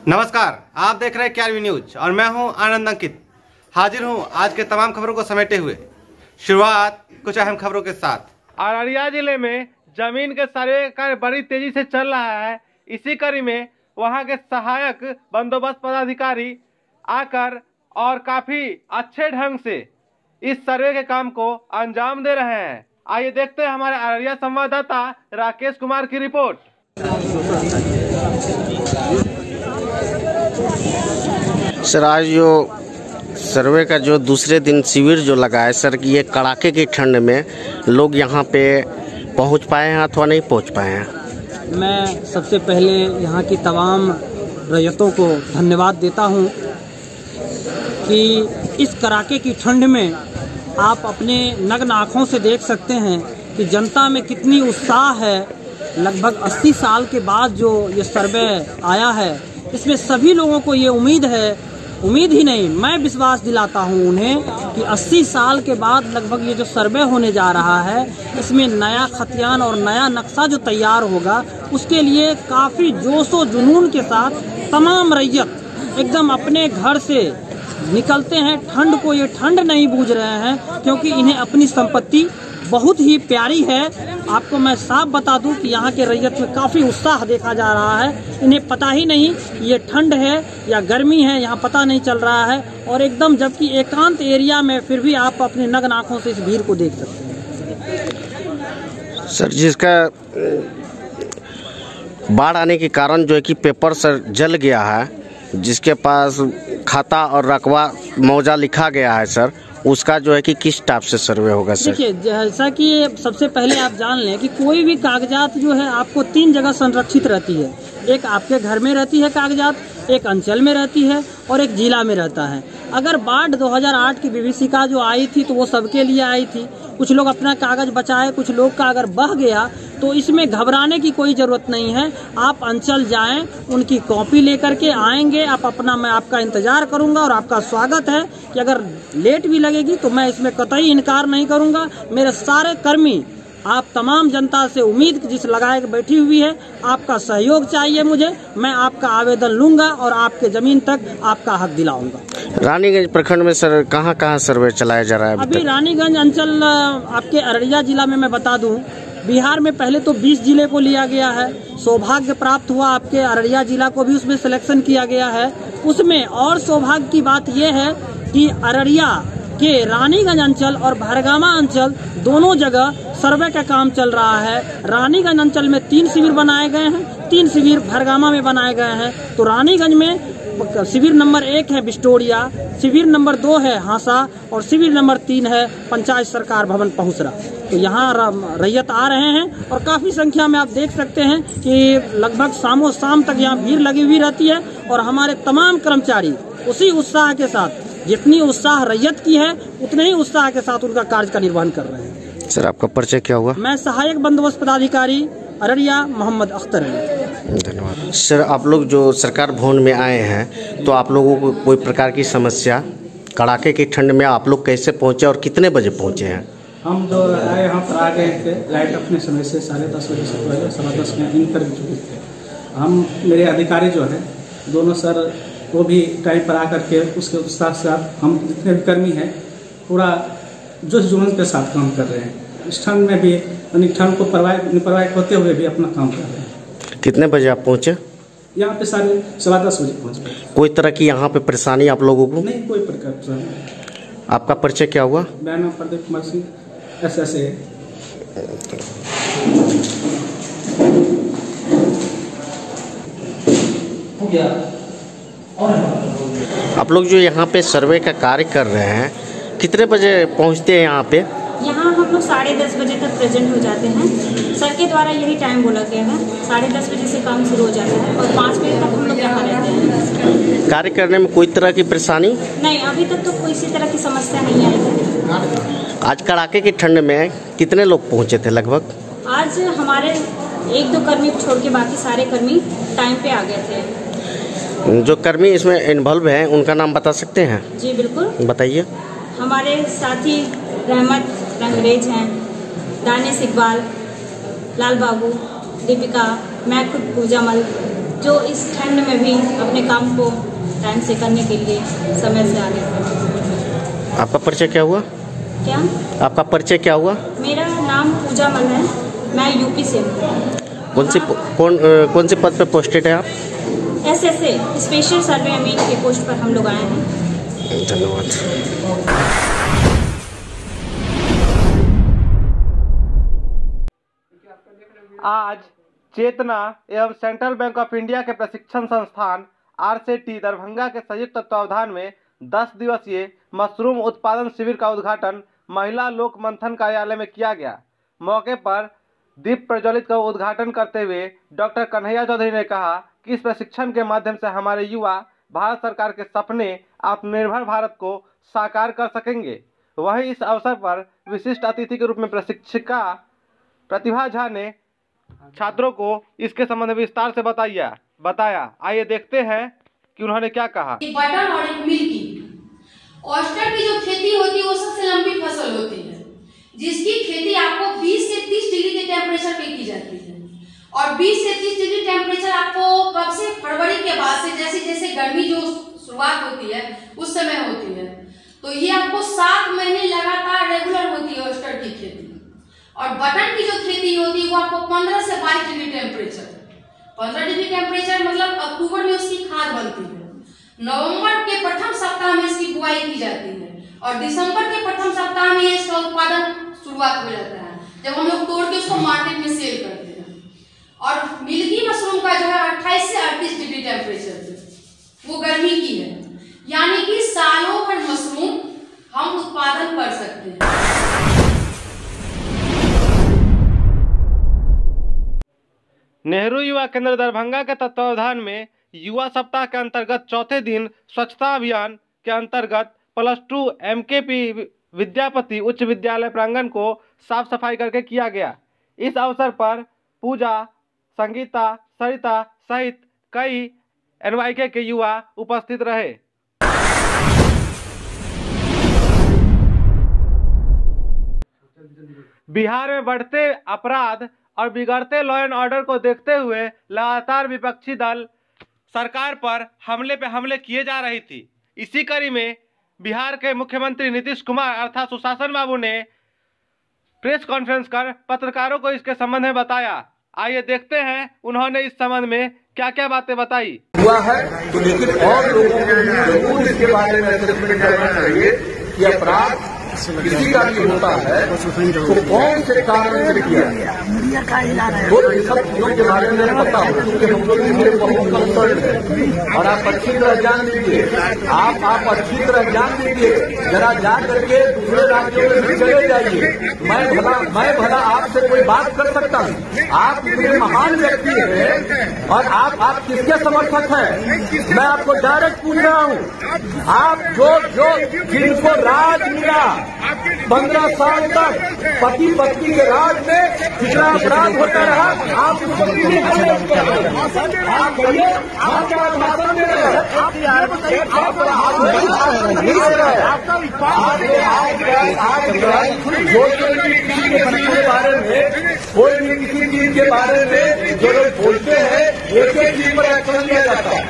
नमस्कार, आप देख रहे हैं KRV न्यूज और मैं हूं आनंद अंकित। हाजिर हूं आज के तमाम खबरों को समेटे हुए। शुरुआत कुछ अहम खबरों के साथ। अररिया जिले में जमीन के सर्वे का कार्य बड़ी तेजी से चल रहा है। इसी कड़ी में वहां के सहायक बंदोबस्त पदाधिकारी आकर और काफी अच्छे ढंग से इस सर्वे के काम को अंजाम दे रहे हैं। आइए देखते हैं हमारे अररिया संवाददाता राकेश कुमार की रिपोर्ट। सर, आज जो सर्वे का जो दूसरे दिन शिविर जो लगा है सर, ये कड़ाके की ठंड में लोग यहाँ पे पहुँच पाए हैं अथवा नहीं पहुँच पाए हैं? मैं सबसे पहले यहाँ की तमाम रैयतों को धन्यवाद देता हूँ कि इस कड़ाके की ठंड में आप अपने नग्न आँखों से देख सकते हैं कि जनता में कितनी उत्साह है। लगभग 80 साल के बाद जो ये सर्वे आया है, इसमें सभी लोगों को ये उम्मीद ही नहीं, मैं विश्वास दिलाता हूँ उन्हें कि 80 साल के बाद लगभग ये जो सर्वे होने जा रहा है, इसमें नया खतियान और नया नक्शा जो तैयार होगा, उसके लिए काफ़ी जोशो जुनून के साथ तमाम रैयत एकदम अपने घर से निकलते हैं। ठंड को ये ठंड नहीं बूझ रहे हैं, क्योंकि इन्हें अपनी संपत्ति बहुत ही प्यारी है। आपको मैं साफ बता दूं कि यहाँ के रैयत में काफ़ी उत्साह देखा जा रहा है। इन्हें पता ही नहीं कि ये ठंड है या गर्मी है, यहाँ पता नहीं चल रहा है। और एकदम जबकि एकांत एरिया में फिर भी आप अपने नग्न आँखों से इस भीड़ को देख सकते हैं। सर, जिसका बाढ़ आने के कारण जो है कि पेपर सर जल गया है, जिसके पास खाता और रकबा मौजा लिखा गया है सर, उसका जो है कि किस टाइप से सर्वे होगा सर? देखिए, जैसा कि सबसे पहले आप जान लें कि कोई भी कागजात जो है आपको 3 जगह संरक्षित रहती है। एक आपके घर में रहती है कागजात, एक अंचल में रहती है और एक जिला में रहता है। अगर बाढ़ 2008 की विभीषिका जो आई थी तो वो सबके लिए आई थी। कुछ लोग अपना कागज बचाए, कुछ लोग का अगर बह गया तो इसमें घबराने की कोई ज़रूरत नहीं है। आप अंचल जाएं, उनकी कॉपी लेकर के आएंगे, मैं आपका इंतज़ार करूंगा और आपका स्वागत है कि अगर लेट भी लगेगी तो मैं इसमें कतई इनकार नहीं करूंगा। मेरे सारे कर्मी, आप तमाम जनता से उम्मीद जिस लगाए बैठी हुई है, आपका सहयोग चाहिए मुझे। मैं आपका आवेदन लूंगा और आपके ज़मीन तक आपका हक दिलाऊंगा। रानीगंज प्रखंड में सर कहाँ सर्वे चलाया जा रहा है अभी रानीगंज अंचल आपके अररिया जिला में मैं बता दूं, बिहार में पहले तो 20 जिले को लिया गया है। सौभाग्य प्राप्त हुआ आपके अररिया जिला को भी उसमें सिलेक्शन किया गया है। उसमें और सौभाग्य की बात यह है कि अररिया के रानीगंज अंचल और भरगामा अंचल दोनों जगह सर्वे का काम चल रहा है। रानीगंज अंचल में 3 शिविर बनाए गए हैं, 3 शिविर भरगामा में बनाए गए हैं। तो रानीगंज में शिविर नंबर 1 है बिस्टोरिया, शिविर नंबर 2 है हांसा और शिविर नंबर 3 है पंचायत सरकार भवन पहुसरा। तो यहाँ रैयत आ रहे हैं और काफ़ी संख्या में आप देख सकते हैं कि लगभग शाम तक यहाँ भीड़ लगी हुई रहती है। और हमारे तमाम कर्मचारी उसी उत्साह के साथ, जितनी उत्साह रैयत की है उतने ही उत्साह के साथ उनका कार्य का निर्वहन कर रहे हैं। सर, आपका परिचय क्या हुआ? मैं सहायक बंदोबस्त पदाधिकारी अररिया मोहम्मद अख्तर है। धन्यवाद। सर, आप लोग जो सरकार भवन में आए हैं तो आप लोगों को कोई प्रकार की समस्या, कड़ाके की ठंड में आप लोग कैसे पहुंचे और कितने बजे पहुंचे हैं? हम जो आए यहाँ पर आ गए थे लाइट अपने समय से 10:30 बजे से पहले 10:15 में इन कर चुके थे। हम मेरे अधिकारी जो है दोनों सर, वो भी टाइम पर आकर के उसके उत्साह से हम जितने भी कर्मी हैं पूरा जोश जुनून के साथ काम कर रहे हैं। इस ठंड में भी ठंड को निपरवाह होते हुए भी अपना काम कर रहे हैं। कितने बजे आप पहुँचे? यहाँ पे 10:15 बजे पहुँच गए। कोई तरह की यहाँ पे परेशानी आप लोगों को? नहीं, कोई प्रकार परेशानी। आपका परिचय क्या हुआ? मेरा नाम प्रदीप कुमार सिंह SSA। आप लोग जो यहाँ पे सर्वे का कार्य कर रहे हैं, कितने बजे पहुँचते हैं यहाँ पे? यहाँ हम लोग 10:30 बजे तक प्रेजेंट हो जाते हैं। सर के द्वारा यही टाइम बोला गया है। 10:30 बजे से काम शुरू हो जाता है और 5 बजे तक हम लोग यहाँ रहते हैं। कार्य करने में कोई तरह की परेशानी नहीं, अभी तक तो किसी तरह की समस्या नहीं आई है। आज कड़ाके की ठंड में कितने लोग पहुँचे थे लगभग? आज हमारे 1-2 कर्मी छोड़ के बाकी सारे कर्मी टाइम पे आ गए थे। जो कर्मी इसमें इन्वॉल्व हैं उनका नाम बता सकते हैं? जी बिल्कुल, बताइए। हमारे साथी रहमत रंगरेज हैं, दानिश इकबाल, लाल बाबू, दीपिका, मैं खुद पूजा मल, जो इस ठंड में भी अपने काम को टाइम से करने के लिए समय से आगे बढ़े। आपका परिचय क्या हुआ? क्या आपका परिचय क्या हुआ? मेरा नाम पूजा मल है, मैं यूपी से हूँ। कौन से पद पे पोस्टेड है आप? SSA स्पेशल सर्वे अमीन के पोस्ट पर हम लोग आए हैं। धन्यवाद। आज चेतना एवं सेंट्रल बैंक ऑफ इंडिया के प्रशिक्षण संस्थान RCT दरभंगा के संयुक्त तत्वावधान में 10 दिवसीय मशरूम उत्पादन शिविर का उद्घाटन महिला लोक मंथन कार्यालय में किया गया। मौके पर दीप प्रज्वलित का उद्घाटन करते हुए डॉक्टर कन्हैया चौधरी ने कहा कि इस प्रशिक्षण के माध्यम से हमारे युवा भारत सरकार के सपने आत्मनिर्भर भारत को साकार कर सकेंगे। वहीं इस अवसर पर विशिष्ट अतिथि के रूप में प्रशिक्षिका प्रतिभा झा ने छात्रों को इसके संबंध में विस्तार से बताया। आइए देखते हैं कि उन्होंने क्या कहा। बटर और एक मिल्की ऑयस्टर की जो खेती होती है वो सबसे लंबी फसल होती है, जिसकी खेती आपको 20 से 30 डिग्री के टेम्परेचर पे की जाती है। और 20 से 30 डिग्री टेम्परेचर आपको कब से? फरवरी के बाद से, जैसे जैसे गर्मी जो शुरुआत होती है उस समय होती है। तो ये आपको 7 महीने लगातार रेगुलर होती है ऑयस्टर की खेती। और बटन की जो खेती होती है वो आपको 15 से 22 डिग्री टेम्परेचर, 15 डिग्री टेम्परेचर मतलब अक्टूबर में उसकी खाद बनती है, नवंबर के प्रथम सप्ताह में इसकी बुआई की जाती है और दिसंबर के प्रथम सप्ताह में इसका उत्पादन शुरुआत हो जाता है, जब हम लोग तोड़ के उसको मार्केट में सेल करते हैं। और मिल्की मशरूम का जो है 28 से 38 डिग्री टेम्परेचर पे वो गर्मी की है, यानी कि सालों भर मशरूम हम उत्पादन कर सकते हैं। नेहरू युवा केंद्र दरभंगा के तत्वावधान में युवा सप्ताह के अंतर्गत चौथे दिन स्वच्छता अभियान के अंतर्गत +2 MKP विद्यापति उच्च विद्यालय प्रांगण को साफ सफाई करके किया गया। इस अवसर पर पूजा, संगीता, सरिता सहित कई NYK के युवा उपस्थित रहे। बिहार में बढ़ते अपराध और बिगड़ते लॉ एंड ऑर्डर को देखते हुए लगातार विपक्षी दल सरकार पर हमले पे हमले किए जा रही थी। इसी कड़ी में बिहार के मुख्यमंत्री नीतीश कुमार अर्थात सुशासन बाबू ने प्रेस कॉन्फ्रेंस कर पत्रकारों को इसके संबंध में बताया। आइए देखते हैं उन्होंने इस संबंध में क्या क्या बातें बताई। हुआ है तो लेकिन और लोगों को जरूर इसके बारे में असेसमेंट करना चाहिए कि अपराध किसी का भी होता है तो कौन से कारण से किया वो सब चीजों के बारे में पता हो, क्योंकि हम लोग मेरे बहुत कंसर्न है। और आप अच्छी तरह जान लीजिए, आप अच्छी तरह जान लीजिए, जरा जा करके दूसरे राज्यों में भी चले जाइए। मैं भला आपसे कोई बात कर सकता हूँ? आप इतने महान व्यक्ति हैं और आप किसके समर्थक हैं? मैं आपको डायरेक्ट पूछ रहा हूँ। आप जो जिनको राज मिला 15 साल तक पति पत्नी के राज में कितना अपराध होता रहा, आप उसको क्यों आप करिए, आप क्या भाषण दे रहे हैं? के बारे में कोई भी किसी चीज के बारे में जो लोग बोलते हैं एक एक चीज पर एक्शन लिया जाता है।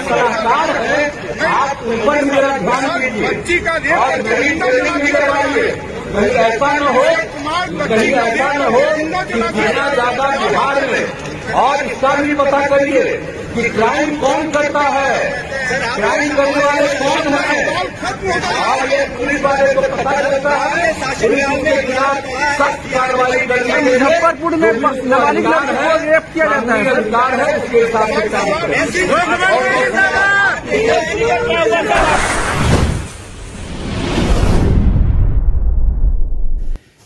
सलाहकार है, आप ऊपर मेरा ध्यान दीजिए और कहीं ऐसा न हो कि जितना ज्यादा बिहार में। और इसका भी पता करिए कि क्राइम कौन करता है, क्राइम करने वाले कौन है, और ये पुलिस वाले को पता चलता है, पुलिस के खिलाफ सख्त कार्रवाई करने के लिए मुजफ्फरपुर में नाबालिग लड़की को रेप किया जाता है, अधिकार है उसके हिसाब से काम करें।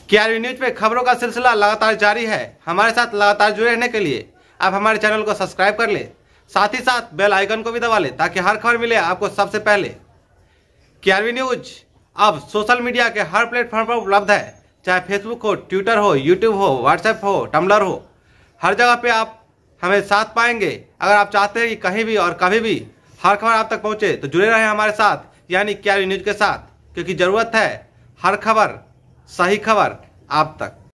KRV न्यूज पे खबरों का सिलसिला लगातार जारी है। हमारे साथ लगातार जुड़े रहने के लिए आप हमारे चैनल को सब्सक्राइब कर ले, साथ ही साथ बेल आइकन को भी दबा ले ताकि हर खबर मिले आपको सबसे पहले। KRV न्यूज अब सोशल मीडिया के हर प्लेटफॉर्म पर उपलब्ध है, चाहे फेसबुक हो, ट्विटर हो, यूट्यूब हो, व्हाट्सएप हो, टम्बलर हो, हर जगह पे आप हमें साथ पाएंगे। अगर आप चाहते हैं कि कहीं भी और कभी भी हर खबर आप तक पहुंचे तो जुड़े रहें हमारे साथ, यानी KRV न्यूज के साथ, क्योंकि ज़रूरत है हर खबर सही खबर आप तक।